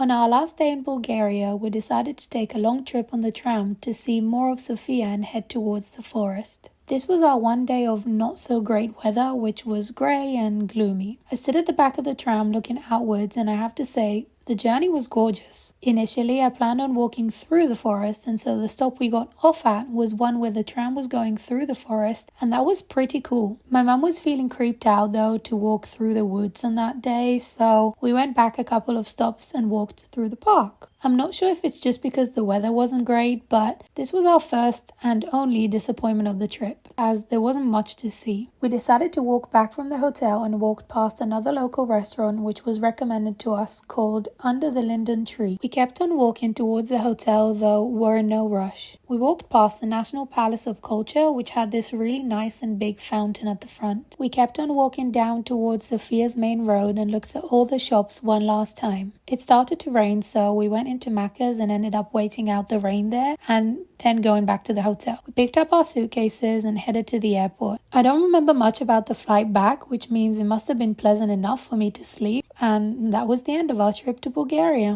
On our last day in Bulgaria, we decided to take a long trip on the tram to see more of Sofia and head towards the forest. This was our one day of not so great weather, which was grey and gloomy. I stood at the back of the tram looking outwards, and I have to say, the journey was gorgeous. Initially, I planned on walking through the forest, and so the stop we got off at was one where the tram was going through the forest, and that was pretty cool. My mum was feeling creeped out though to walk through the woods on that day, so we went back a couple of stops and walked through the park. I'm not sure if it's just because the weather wasn't great, but this was our first and only disappointment of the trip, as there wasn't much to see. We decided to walk back from the hotel and walked past another local restaurant which was recommended to us, called Under the Linden Tree. We kept on walking towards the hotel, though we're in no rush. We walked past the National Palace of Culture, which had this really nice and big fountain at the front. We kept on walking down towards Sofia's main road and looked at all the shops one last time. It started to rain, so we went into Macca's and ended up waiting out the rain there and then going back to the hotel. We picked up our suitcases and headed to the airport. I don't remember much about the flight back, which means it must have been pleasant enough for me to sleep, and that was the end of our trip to Bulgaria.